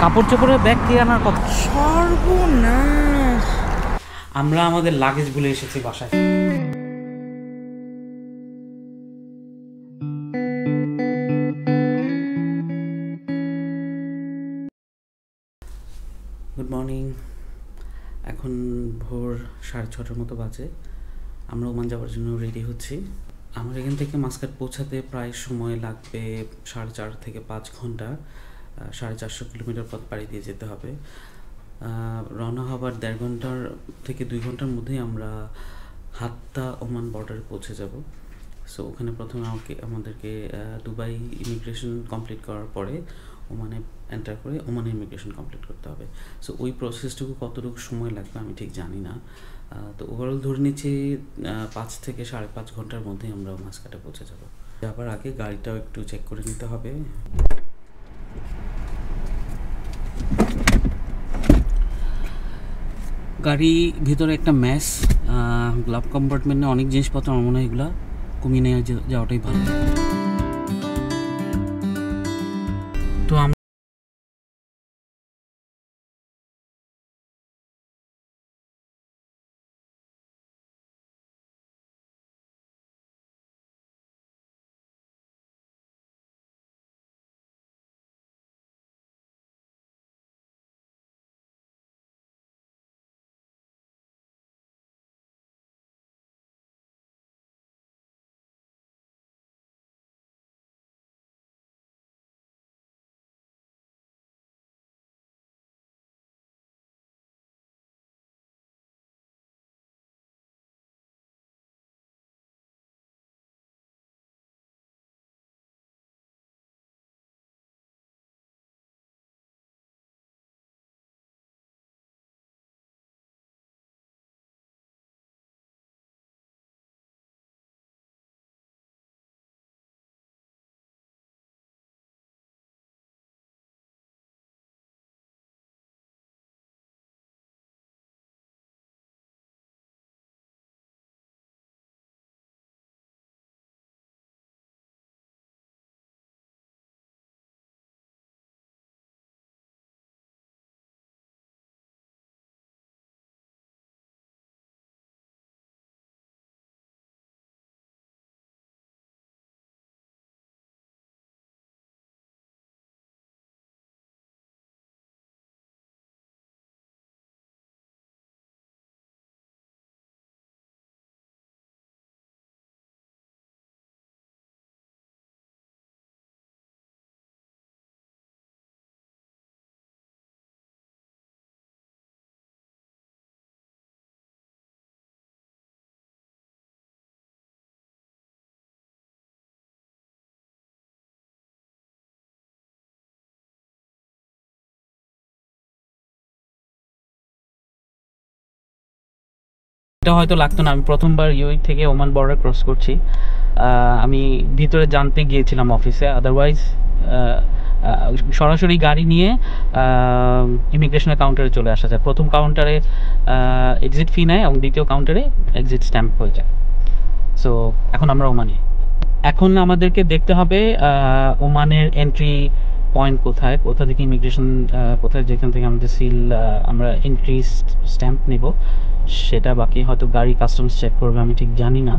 কাপড় চোপড়ের ব্যাগ কে আনার কথা? সর্বনাশ, আমরা আমাদের লাগেজ ভুলে এসেছি বাসায়। Good morning. এখন ভোর 6:30 মতো বাজে। আমরা ওমান যাওয়ার জন্য রেডি হচ্ছি। আমার এখান থেকে মাস্কাট পৌঁছাতে প্রায় সময় লাগবে 4.5 থেকে 5 ঘন্টা। 450 কিলোমিটার পথ পাড়ি দিয়ে যেতে হবে। রওনা হবার 1.5 ঘন্টার থেকে 2 ঘন্টার মধ্যেই আমরা হাত্তা ওমান বর্ডারে পৌঁছে যাব। সো ওখানে প্রথমে আমাদেরকে দুবাই ইমিগ্রেশন কমপ্লিট করার পরে ওমানে এন্টার করে ওমানে ইমিগ্রেশন কমপ্লিট করতে হবে। সো ওই প্রসেসটুকু কতটুকু সময় লাগবে আমি ঠিক জানি না। তো ওভারঅল ধরে নিচ্ছি 5 থেকে 5.5 ঘন্টার মধ্যেই আমরা মাস্কাটে পৌঁছে যাব। যাবার আগে গাড়িটাও একটু চেক করে নিতে হবে। গাড়ি ভিতরে একটা ম্যাস, গ্লাভ কম্পার্টমেন্টে অনেক জিনিসপত্র, আমার মনে হয় এগুলো কমিয়ে নিয়ে যাওয়াটাই ভালো। তো এটা হয়তো লাগতো না, আমি প্রথমবার ইউএই থেকে ওমান বর্ডার ক্রস করছি। আমি ভিতরে জানতে গিয়েছিলাম অফিসে, আদারওয়াইজ সরাসরি গাড়ি নিয়ে ইমিগ্রেশনের কাউন্টারে চলে আসা যায়। প্রথম কাউন্টারে এক্সিট ফি নেয় এবং দ্বিতীয় কাউন্টারে এক্সিট স্ট্যাম্প হয়ে যায়। সো এখন আমরা ওমানে। এখন আমাদেরকে দেখতে হবে ওমানের এন্ট্রি পয়েন্ট কোথায়, কোথা থেকে ইমিগ্রেশন, কোথায় যেখান থেকে আমাদের সিল, আমরা এন্ট্রি স্ট্যাম্প নেব সেটা বাকি, হয়তো গাড়ি কাস্টমস চেক করবে, আমি ঠিক জানি না।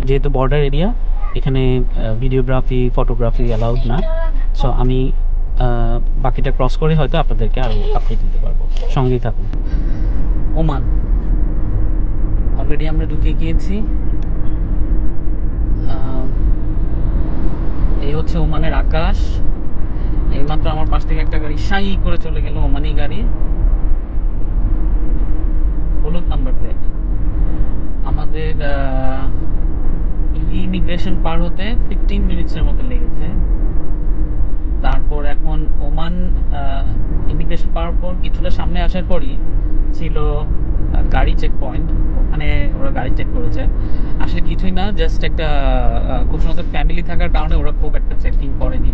যেহেতু বর্ডার এরিয়া, এখানে ভিডিওগ্রাফি ফটোগ্রাফি অ্যালাউড না। সো আমি বাকিটা ক্রস করে হয়তো আপনাদেরকে আরও আপডেট দিতে পারবো, সঙ্গেই থাকুন। ওমান অলরেডি আমরা ঢুকে গিয়েছি। এই হচ্ছে ওমানের আকাশ। এইমাত্র আমার পাশ থেকে একটা গাড়ি সাই করে চলে গেল, ওমানি গাড়ি, হলুদ নাম্বার প্লেট। আমাদের ইমিগ্রেশন পার হতে 15 মিনিটসের মতো লেগেছে। তারপর এখন ওমান ইমিগ্রেশন পাওয়ার পর কিছুটা সামনে আসার পরই ছিল গাড়ি চেক পয়েন্ট। ওখানে ওরা গাড়ি চেক করেছে, আসলে কিছুই না, জাস্ট একটা খুব সুন্দর ফ্যামিলি থাকার কারণে ওরা খুব একটা চেকিং করেনি।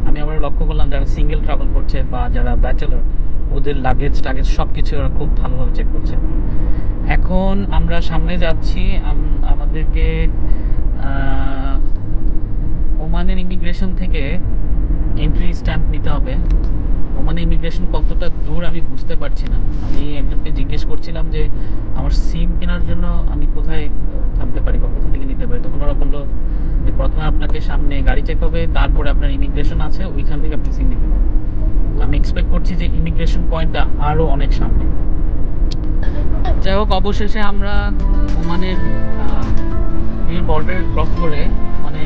আমি আবার লক্ষ্য করলাম যারা সিঙ্গেল ট্রাভেল করছে বা যারা ব্যাচেলর, ওদের লাগেজ টাগেজ সব কিছু ওরা খুব ভালোভাবে চেক করছে। এখন আমরা সামনে যাচ্ছি, আমাদেরকে ওমানের ইমিগ্রেশন থেকে এন্ট্রি স্ট্যাম্প নিতে হবে। ওমানে ইমিগ্রেশন কতটা দূর আমি বুঝতে পারছি না। আমি একজনকে জিজ্ঞেস করছিলাম যে আমার সিম কেনার জন্য আমি কোথায় থামতে পারি বা কোথা থেকে নিতে পারি, তখন ওরা বললো যে প্রথমে আপনাকে সামনে গাড়ি চেক হবে, তারপরে আপনার ইমিগ্রেশন আছে, ওইখান থেকে আপনি সিম নিতে পারেন। আমি এক্সপেক্ট করছি যে ইমিগ্রেশন পয়েন্টটা আরও অনেক সামনে। যাই হোক, অবশেষে আমরা ওমানের বর্ডার ক্রস করে মানে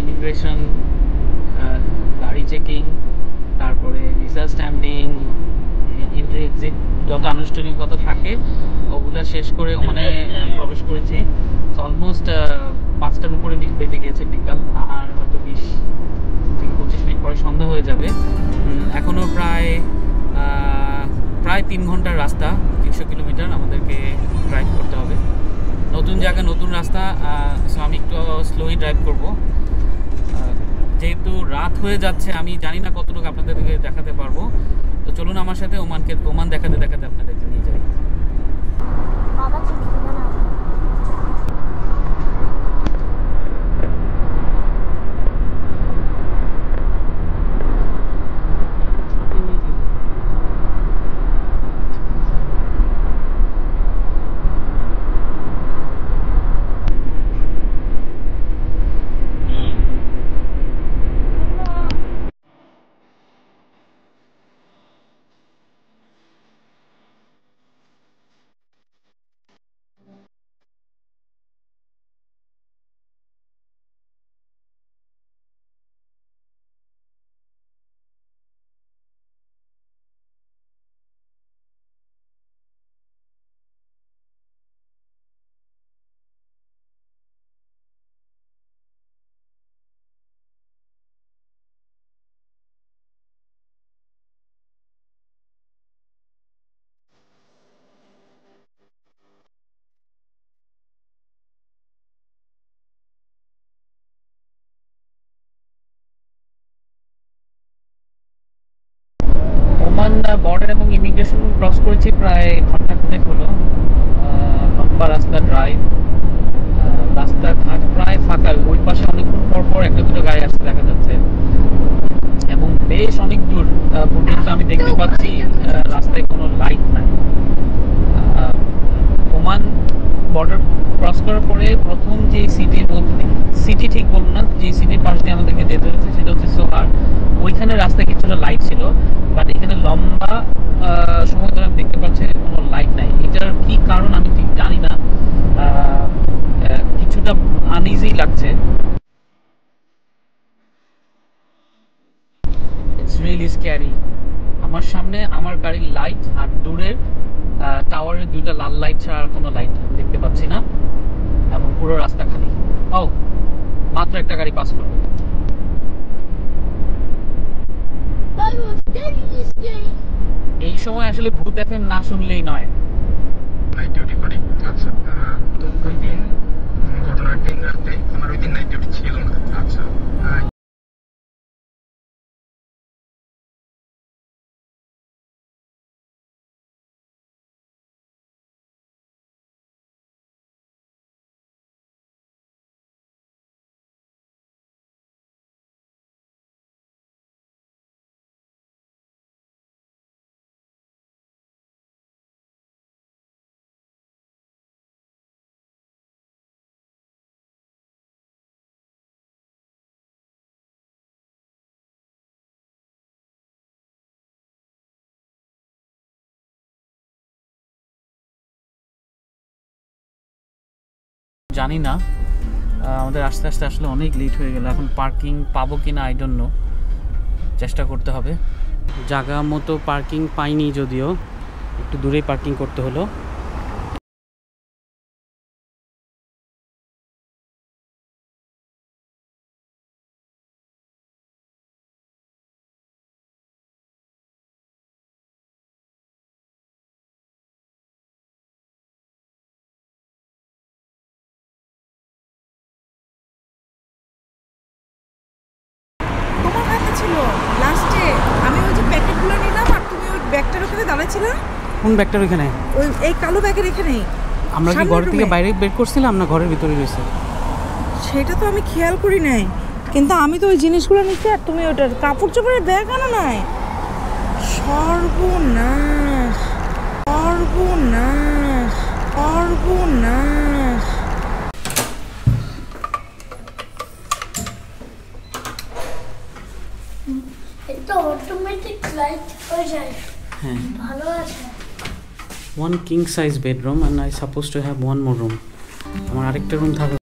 ইমিগ্রেশন, গাড়ি চেকিং, তারপরে ভিসা স্ট্যাম্পিং, এন্ট্রি এক্সিট যত আনুষ্ঠানিকতা থাকে ওগুলো শেষ করে ওখানে প্রবেশ করেছি। অলমোস্ট 5টার উপরে বেজে গিয়েছে বিকাল, আর হয়তো 20-25 মিনিট পরে সন্ধ্যা হয়ে যাবে। এখনও প্রায় 3 ঘন্টার রাস্তা, 300 কিলোমিটার আমাদেরকে ড্রাইভ করতে হবে। নতুন জায়গা, নতুন রাস্তা, সো আমি একটু স্লোই ড্রাইভ করব। যেহেতু রাত হয়ে যাচ্ছে, আমি জানি না কতটুকু আপনাদেরকে দেখাতে পারবো। তো চলুন আমার সাথে ওমান দেখাতে দেখাতে আপনাদেরকে নিয়ে যাই। ওমান বর্ডার এবং ইমিগ্রেশন ক্রস করেছি প্রায় ঘন্টাখানেক হলো। লম্বা রাস্তা, ড্রাইভ, রাস্তাঘাট প্রায় ফাঁকা। ওই পাশে অনেকক্ষণ পর পর একটা দুটো গাড়ি আসতে দেখা যাচ্ছে, এবং বেশ অনেক দূর পর্যন্ত আমি দেখতে পাচ্ছি রাস্তায় কোনো লাইট নাই। ওমান বর্ডার ক্রস করার পরে প্রথম যে সিটি ঠিক বলবো না, যে সিটির পাশ দিয়ে আমাদেরকে যেতে হচ্ছে সেটা হচ্ছে সোহার। ওইখানে রাস্তায় কিছুটা লাইট ছিল, বাট এখানে লম্বা সময় ধরে আমি দেখতে পাচ্ছি কোনো লাইট নাই। এটার কি কারণ আমি ঠিক জানি না, কিছুটা আনইজি লাগছে। It's really scary. আমার সামনে আমার গাড়ির লাইট, আর দূরের টাওয়ারের 2টা লাল লাইট ছাড়া আর কোনো লাইট দেখতে পাচ্ছি না, এবং পুরো রাস্তা খালি। ও, মাত্র একটা গাড়ি পাস করবে। এই সময় আসলে ভূত এফএম না শুনলেই নয়। নাইট ডিউটি করি। আচ্ছা, তো ওই দিন ঘটনার দিন রাতে আমার ওই দিন নাইট ডিউটি ছিল না। আচ্ছা, জানি না, আমাদের আস্তে আস্তে আসলে অনেক লেট হয়ে গেল। এখন পার্কিং পাবো কিনা আই ডোন্ট নো, চেষ্টা করতে হবে। জায়গা মতো পার্কিং পাইনি, যদিও একটু দূরেই পার্কিং করতে হলো। লাস্টে আমি ওই যে প্যাকেটগুলো নিলাম, আর তুমি ওই ব্যাগটার ওখানে দাঁড়াচ্ছিলে। কোন ব্যাগটার ওইখানে? ওই এই কালো ব্যাগের এখানেই। আমরা কি ঘর থেকে বাইরে বের করছিলাম না ঘরের ভিতরে রয়েছে? সেটা তো আমি খেয়াল করি নাই, কিন্তু আমি তো ওই জিনিসগুলো নিচ্ছি, আর তুমি ওটার কাপড় চোপড়ের ব্যাগ আনো নাই। সর্বনাশ সর্বনাশ সর্বনাশ। এটা অটোমেটিক লাইট হয়ে যায়। হ্যাঁ, ভালো আছে। One king size bedroom and I suppose to have one more room. আমার আরেকটা রুম থাকবে।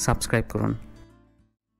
সাবস্ক্রাইব করুন।